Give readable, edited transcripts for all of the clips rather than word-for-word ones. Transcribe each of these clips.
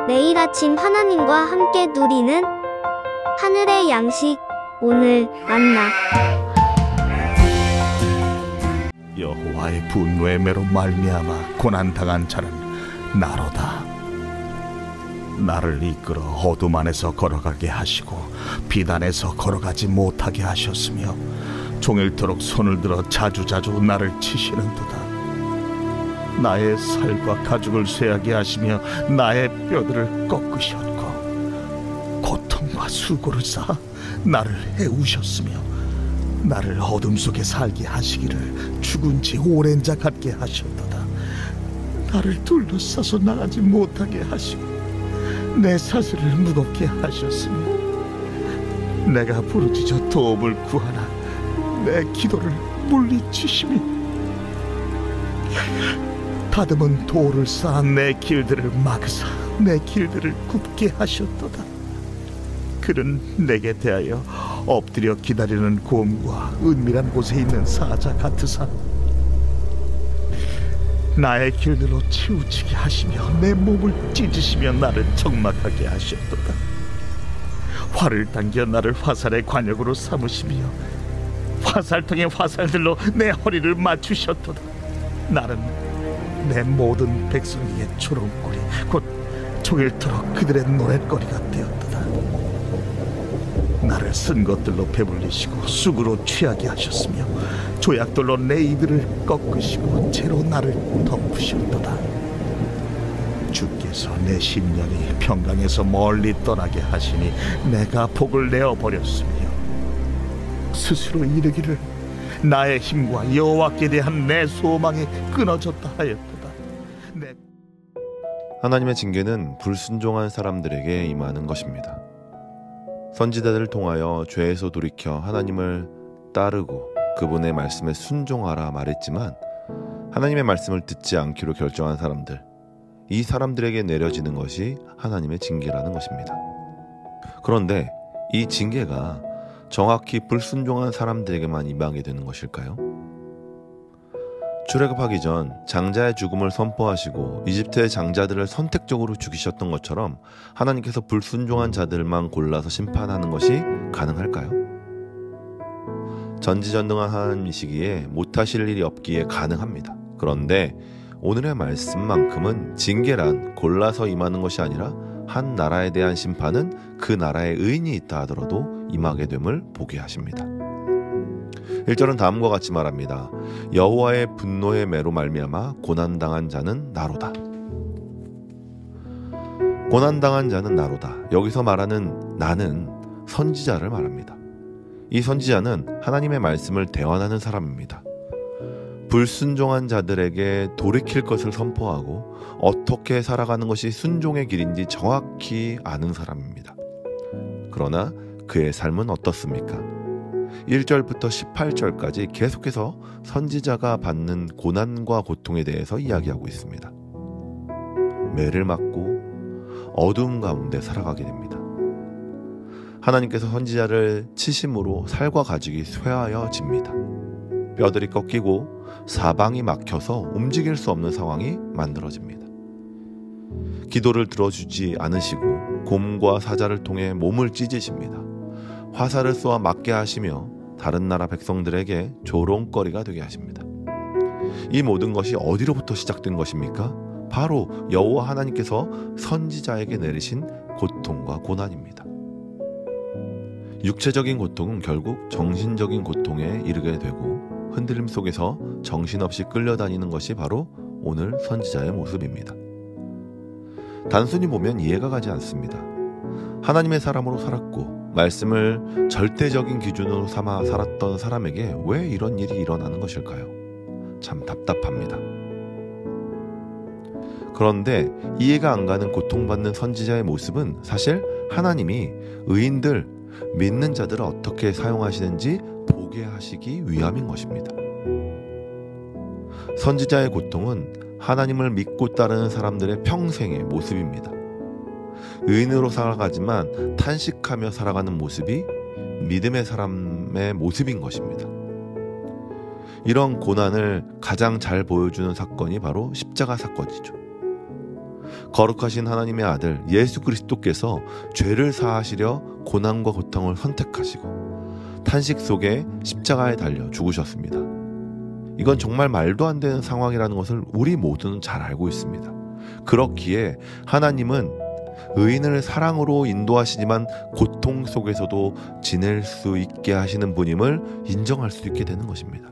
매일 아침 하나님과 함께 누리는 하늘의 양식, 오늘 만나. 여호와의 분노의 매로 말미암아 고난당한 자는 나로다. 나를 이끌어 어둠 안에서 걸어가게 하시고 빛 안에서 걸어가지 못하게 하셨으며 종일토록 손을 들어 자주자주 나를 치시는도다. 나의 살과 가죽을 쇠하게 하시며 나의 뼈들을 꺾으셨고 고통과 수고를 쌓아 나를 해우셨으며 나를 어둠 속에 살게 하시기를 죽은 지 오랜 자 같게 하셨도다. 나를 둘러싸서 나가지 못하게 하시고 내 사슬을 무겁게 하셨으며 내가 부르짖어 도움을 구하나 내 기도를 물리치시며 다듬은 돌을 쌓아 내 길들을 막으사 내 길들을 굽게 하셨도다. 그는 내게 대하여 엎드려 기다리는 곰과 은밀한 곳에 있는 사자 같으사 나의 길들로 치우치게 하시며 내 몸을 찢으시며 나를 적막하게 하셨도다. 활을 당겨 나를 화살의 관역으로 삼으시며 화살통의 화살들로 내 허리를 맞추셨도다. 나는 내 모든 백성에게 조롱거리 곧 종일토록 그들의 노랫거리가 되었도다. 나를 쓴 것들로 배불리시고 쑥으로 취하게 하셨으며 조약돌로 내 이들을 꺾으시고 채로 나를 덮으셨도다. 주께서 내 심령이 평강에서 멀리 떠나게 하시니 내가 복을 내어버렸으며 스스로 이르기를 나의 힘과 여호와께 대한 내 소망이 끊어졌다 하였도다. 하나님의 징계는 불순종한 사람들에게 임하는 것입니다. 선지자들을 통하여 죄에서 돌이켜 하나님을 따르고 그분의 말씀에 순종하라 말했지만 하나님의 말씀을 듣지 않기로 결정한 사람들, 이 사람들에게 내려지는 것이 하나님의 징계라는 것입니다. 그런데 이 징계가 정확히 불순종한 사람들에게만 임하게 되는 것일까요? 출애굽하기 전 장자의 죽음을 선포하시고 이집트의 장자들을 선택적으로 죽이셨던 것처럼 하나님께서 불순종한 자들만 골라서 심판하는 것이 가능할까요? 전지전능한 하나님이시기에 못하실 일이 없기에 가능합니다. 그런데 오늘의 말씀만큼은 징계란 골라서 임하는 것이 아니라 한 나라에 대한 심판은 그 나라에 의인이 있다 하더라도 임하게 됨을 보게 하십니다. 1절은 다음과 같이 말합니다. 여호와의 분노의 매로 말미암아 고난당한 자는 나로다. 고난당한 자는 나로다. 여기서 말하는 나는 선지자를 말합니다. 이 선지자는 하나님의 말씀을 대언하는 사람입니다. 불순종한 자들에게 돌이킬 것을 선포하고 어떻게 살아가는 것이 순종의 길인지 정확히 아는 사람입니다. 그러나 그의 삶은 어떻습니까? 1절부터 18절까지 계속해서 선지자가 받는 고난과 고통에 대해서 이야기하고 있습니다. 매를 맞고 어두움 가운데 살아가게 됩니다. 하나님께서 선지자를 치심으로 살과 가죽이 쇠하여집니다. 뼈들이 꺾이고 사방이 막혀서 움직일 수 없는 상황이 만들어집니다. 기도를 들어주지 않으시고 곰과 사자를 통해 몸을 찢으십니다. 화살을 쏘아 맞게 하시며 다른 나라 백성들에게 조롱거리가 되게 하십니다. 이 모든 것이 어디로부터 시작된 것입니까? 바로 여호와 하나님께서 선지자에게 내리신 고통과 고난입니다. 육체적인 고통은 결국 정신적인 고통에 이르게 되고 흔들림 속에서 정신없이 끌려다니는 것이 바로 오늘 선지자의 모습입니다. 단순히 보면 이해가 가지 않습니다. 하나님의 사람으로 살았고 말씀을 절대적인 기준으로 삼아 살았던 사람에게 왜 이런 일이 일어나는 것일까요? 참 답답합니다. 그런데 이해가 안 가는 고통받는 선지자의 모습은 사실 하나님이 의인들, 믿는 자들을 어떻게 사용하시는지 보게 하시기 위함인 것입니다. 선지자의 고통은 하나님을 믿고 따르는 사람들의 평생의 모습입니다. 의인으로 살아가지만 탄식하며 살아가는 모습이 믿음의 사람의 모습인 것입니다. 이런 고난을 가장 잘 보여주는 사건이 바로 십자가 사건이죠. 거룩하신 하나님의 아들 예수 그리스도께서 죄를 사하시려 고난과 고통을 선택하시고 탄식 속에 십자가에 달려 죽으셨습니다. 이건 정말 말도 안 되는 상황이라는 것을 우리 모두는 잘 알고 있습니다. 그렇기에 하나님은 의인을 사랑으로 인도하시지만 고통 속에서도 지낼 수 있게 하시는 분임을 인정할 수 있게 되는 것입니다.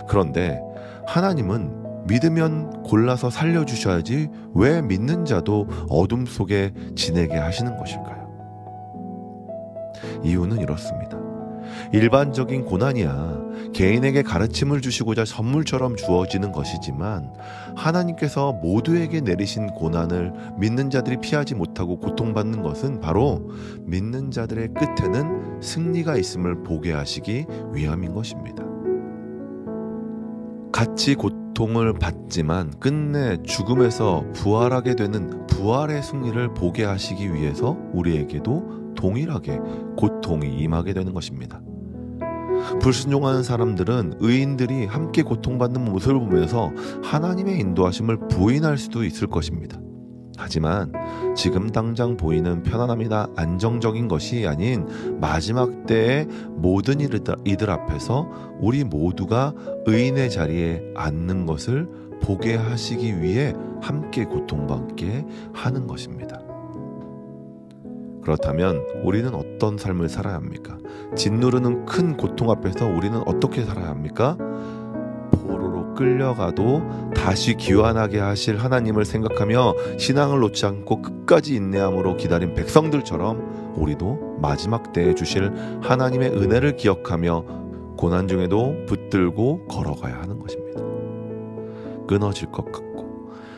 그런데 하나님은 믿으면 골라서 살려주셔야지 왜 믿는 자도 어둠 속에 지내게 하시는 것일까요? 이유는 이렇습니다. 일반적인 고난이야 개인에게 가르침을 주시고자 선물처럼 주어지는 것이지만 하나님께서 모두에게 내리신 고난을 믿는 자들이 피하지 못하고 고통받는 것은 바로 믿는 자들의 끝에는 승리가 있음을 보게 하시기 위함인 것입니다. 같이 고통을 받지만 끝내 죽음에서 부활하게 되는 부활의 승리를 보게 하시기 위해서 우리에게도 동일하게 고통이 임하게 되는 것입니다. 불순종하는 사람들은 의인들이 함께 고통받는 모습을 보면서 하나님의 인도하심을 부인할 수도 있을 것입니다. 하지만 지금 당장 보이는 편안함이나 안정적인 것이 아닌 마지막 때의 모든 이들 앞에서 우리 모두가 의인의 자리에 앉는 것을 보게 하시기 위해 함께 고통받게 하는 것입니다. 그렇다면 우리는 어떤 삶을 살아야 합니까? 짓누르는 큰 고통 앞에서 우리는 어떻게 살아야 합니까? 포로로 끌려가도 다시 귀환하게 하실 하나님을 생각하며 신앙을 놓지 않고 끝까지 인내함으로 기다린 백성들처럼 우리도 마지막 때에 주실 하나님의 은혜를 기억하며 고난 중에도 붙들고 걸어가야 하는 것입니다. 끊어질 것 같고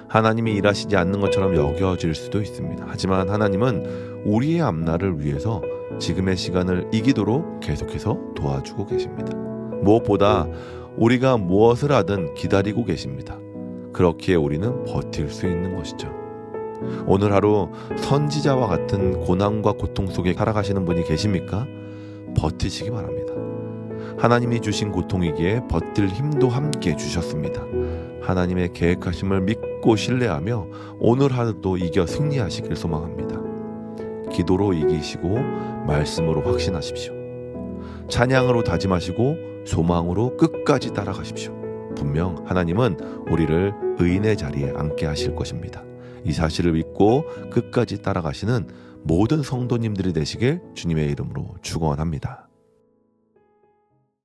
하나님이 일하시지 않는 것처럼 여겨질 수도 있습니다. 하지만 하나님은 우리의 앞날을 위해서 지금의 시간을 이기도록 계속해서 도와주고 계십니다. 무엇보다 우리가 무엇을 하든 기다리고 계십니다. 그렇기에 우리는 버틸 수 있는 것이죠. 오늘 하루 선지자와 같은 고난과 고통 속에 살아가시는 분이 계십니까? 버티시기 바랍니다. 하나님이 주신 고통이기에 버틸 힘도 함께 주셨습니다. 하나님의 계획하심을 믿고 신뢰하며 오늘 하루도 이겨 승리하시길 소망합니다. 기도로 이기시고 말씀으로 확신하십시오. 찬양으로 다짐하시고 소망으로 끝까지 따라가십시오. 분명 하나님은 우리를 의인의 자리에 앉게 하실 것입니다. 이 사실을 믿고 끝까지 따라가시는 모든 성도님들이 되시길 주님의 이름으로 축원합니다.